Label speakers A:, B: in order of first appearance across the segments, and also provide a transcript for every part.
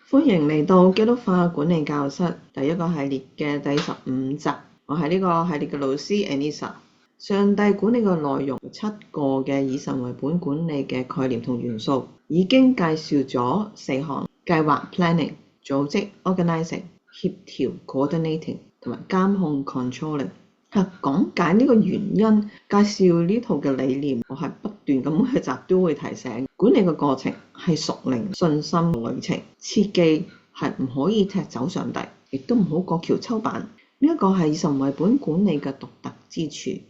A: 歡迎嚟到基督化管理教室第一個系列嘅第15集。我係呢個系列嘅老師 Anissa。上帝管理嘅內容7個嘅以神為本管理嘅概念同元素，已經介紹咗4項：計劃 planning、組織 organizing、協調 coordinating 同埋監控 controlling。講解呢個原因，介紹呢套嘅理念，我係不斷咁每集都會提醒，管理嘅過程係屬靈信心旅程，切記係唔可以踢走上帝，亦都唔好過橋抽板。呢一個係以神為本管理嘅獨特之處。7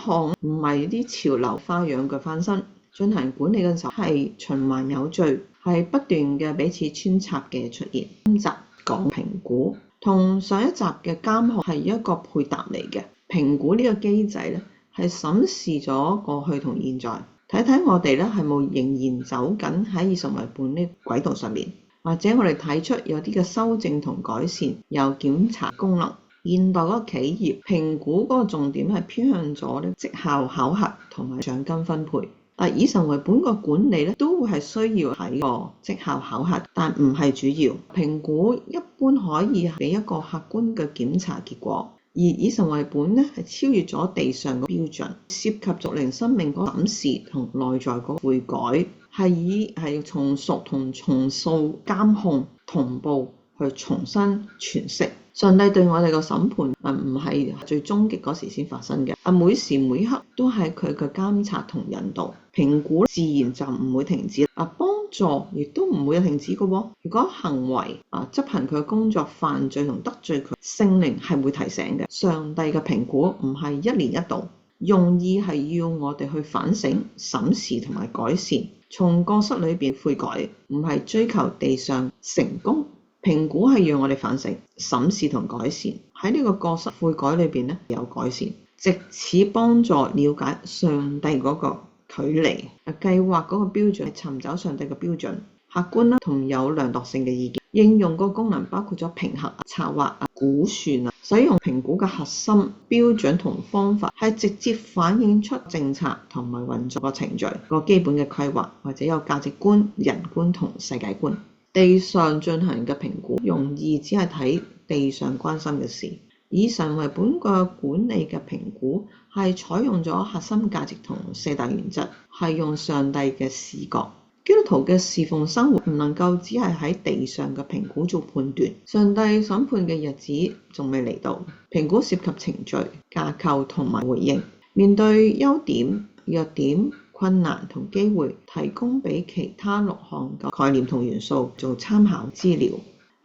A: 項唔係啲潮流花樣嘅翻身，進行管理嘅時候係循環有序，係不斷嘅彼此穿插嘅出現。今集講評估，同上一集嘅監控係一個配搭嚟嘅。評估呢個機制咧，係審視咗過去同現在，睇睇我哋咧係冇仍然走緊喺以神為本呢軌道上面，或者我哋睇出有啲嘅修正同改善，又檢查功能。現代嗰個企業評估嗰個重點係偏向咗咧績效考核同埋獎金分配。但以神為本個管理咧，都會係需要睇個績效考核，但唔係主要。評估一般可以俾一個客觀嘅檢查結果。而以神為本咧，係超越咗地上嘅標準，涉及屬靈生命嗰個審視同內在嗰個悔改，係從屬同重塑監控同步去重新詮釋。上帝對我哋個審判唔係最終極嗰時先發生嘅，每時每刻都係佢嘅監察同引導。評估自然就唔會停止，幫助亦都唔會停止嘅喎。如果行為執行佢嘅工作犯罪同得罪佢，聖靈係會提醒嘅。上帝嘅評估唔係一年一度，用意係要我哋去反省、審視同埋改善，從過失裏邊悔改，唔係追求地上成功。評估係讓我哋反省、審視同改善，喺呢個過失悔改裏邊咧有改善，藉此幫助了解上帝嗰個距離。計劃嗰個標準係尋找上帝嘅標準，客觀啦同有量度性嘅意見。應用個功能包括咗評核、策劃、估算。使用評估嘅核心標準同方法係直接反映出政策同埋運作個程序個基本嘅規劃，或者有價值觀、人觀同世界觀。地上進行嘅評估用意只係睇地上關心嘅事。以神為本個管理嘅評估係採用咗核心價值同4大原則，係用上帝嘅視角。基督徒嘅侍奉生活唔能夠只係喺地上嘅評估做判斷。上帝審判嘅日子仲未嚟到，評估涉及程序、架構同埋回應，面對優點、弱點、困難同機會，提供俾其他6項嘅概念同元素做參考資料。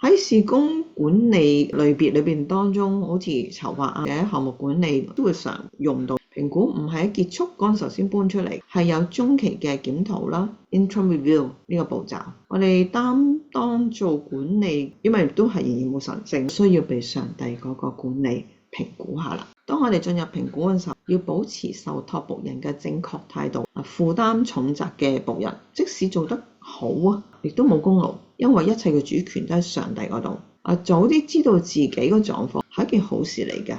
A: 喺事工管理類別裏邊當中，好似籌劃嘅項目管理都會常用到。評估唔係喺結束嗰陣時先搬出嚟，係有中期嘅檢討啦 interim review 呢個步驟。我哋擔當做管理，因為都係仍然冇神性，需要被上帝嗰個管理評估下啦。當我哋進入評估嘅時候，要保持受託僕人嘅正確態度。負擔重責嘅僕人，即使做得好亦都冇功勞，因為一切嘅主權都喺上帝嗰度。早啲知道自己個狀況係一件好事嚟嘅。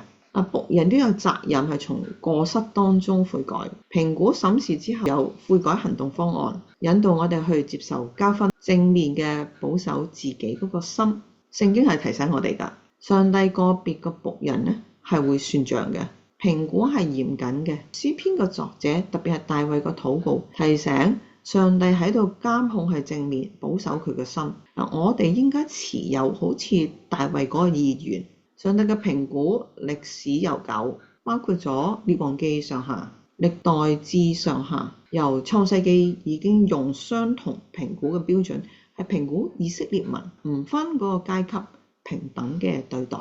A: 僕人都有責任係從過失當中悔改。評估審視之後有悔改行動方案，引導我哋去接受教訓，正面嘅保守自己嗰個心。聖經係提醒我哋㗎，上帝個別嘅僕人咧係會算賬嘅。評估係嚴謹嘅。詩篇嘅作者特別係大衛個禱告提醒上帝喺度監控係正面，保守佢嘅心。我哋應該持有好似大衛嗰個意願。上帝嘅評估歷史悠久，包括咗列王記上下、歷代志上下，由創世記已經用相同評估嘅標準係評估以色列民，唔分嗰個階級，平等嘅對待。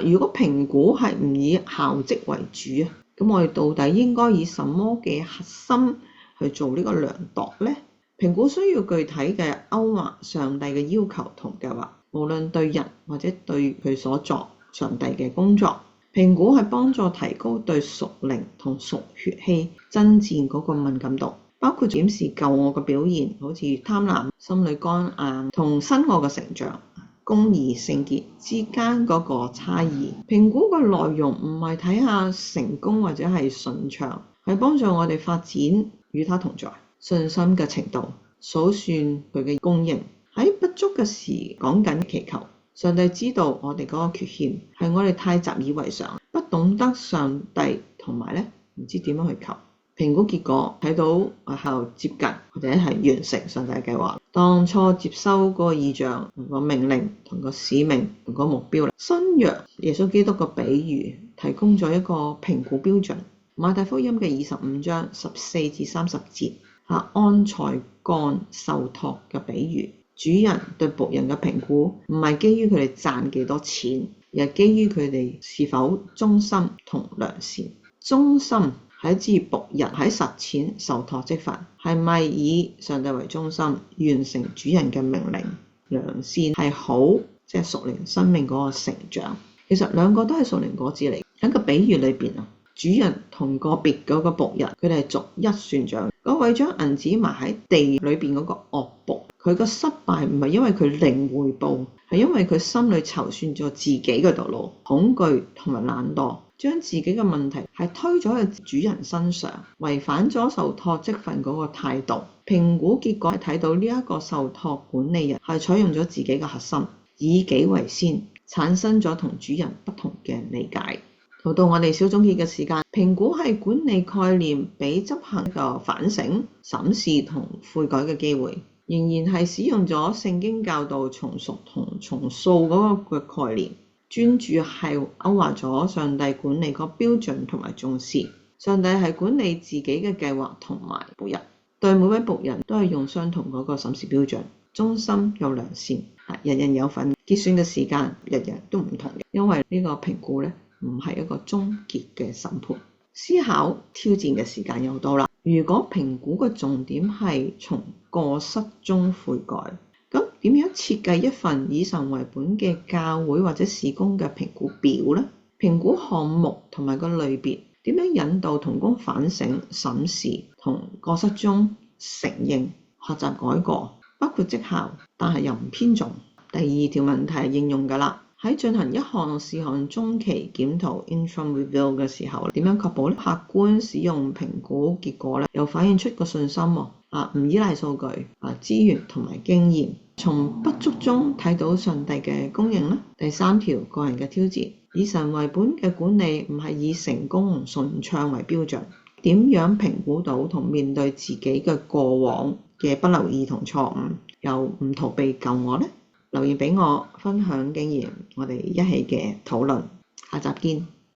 A: 如果評估係唔以效績為主，咁我哋到底應該以什麼嘅核心去做呢個量度呢？評估需要具體嘅勾畫上帝嘅要求同計劃，無論對人或者對佢所作上帝嘅工作。評估係幫助提高對屬靈同屬血氣爭戰嗰個敏感度，包括檢視舊我嘅表現，好似貪婪、心裏剛硬同新我嘅成長、公義聖潔之間嗰個差異。評估嘅內容唔係睇下成功或者係順暢，係幫助我哋發展與他同在信心嘅程度，數算佢嘅供應。喺不足嘅時講緊祈求。上帝知道我哋嗰個缺陷係我哋太習以為常，不懂得上帝同埋咧唔知點樣去求。評估結果睇到後接近或者係完成上帝嘅計劃。當初接收嗰個異象同個命令同個使命同個目標，新約耶穌基督個比喻提供咗一個評估標準。馬太福音嘅25章14至30節，按才幹受託嘅比喻，主人對僕人嘅評估唔係基於佢哋賺幾多錢，而係基於佢哋是否忠心同良善。忠心係指僕人喺實踐受託職份，係咪以上帝為中心，完成主人嘅命令？良善係好，即係屬靈生命嗰個成長。其實兩個都係屬靈果子嚟。喺個比喻裏邊主人同個別嗰個僕人，佢哋係逐一算賬。嗰位將銀子埋喺地裏邊嗰個惡僕，佢個失敗唔係因為佢零回報，係因為佢心裏籌算咗自己嘅道路，恐懼同埋懶惰，將自己嘅問題係推咗去主人身上，違反咗受託職份嗰個態度。評估結果係睇到呢一個受託管理人係採用咗自己嘅核心，以己為先，產生咗同主人不同嘅理解。到我哋小總結嘅時間，評估係管理概念俾執行嘅反省、審視同悔改嘅機會，仍然係使用咗聖經教導重屬同重塑嗰個概念，專注係勾畫咗上帝管理個標準同埋重視。上帝係管理自己嘅計劃同埋僕人，對每位僕人都係用相同嗰個審視標準，忠心又良善，人人有份。結算嘅時間日日都唔同嘅，因為呢個評估咧唔係一個終結嘅審判。思考挑戰嘅時間又到啦。如果評估嘅重點係從過失中悔改，咁點樣設計一份以神為本嘅教會或者事工嘅評估表呢？評估項目同埋個類別點樣引導同工反省、審視同過失中承認、學習改過，包括績效，但係又唔偏重。第二條問題係應用㗎啦。喺進行一項事項中期檢討 interim review 嘅時候，點樣確保客觀使用評估結果咧，又反映出個信心唔依賴數據資源同埋經驗，從不足中睇到上帝嘅供應啦。第三條個人嘅挑戰，以神為本嘅管理唔係以成功同順暢為標準，點樣評估到同面對自己嘅過往嘅不留意同錯誤，又唔逃避舊我呢？留言俾我分享經驗，我哋一起嘅討論，下集見。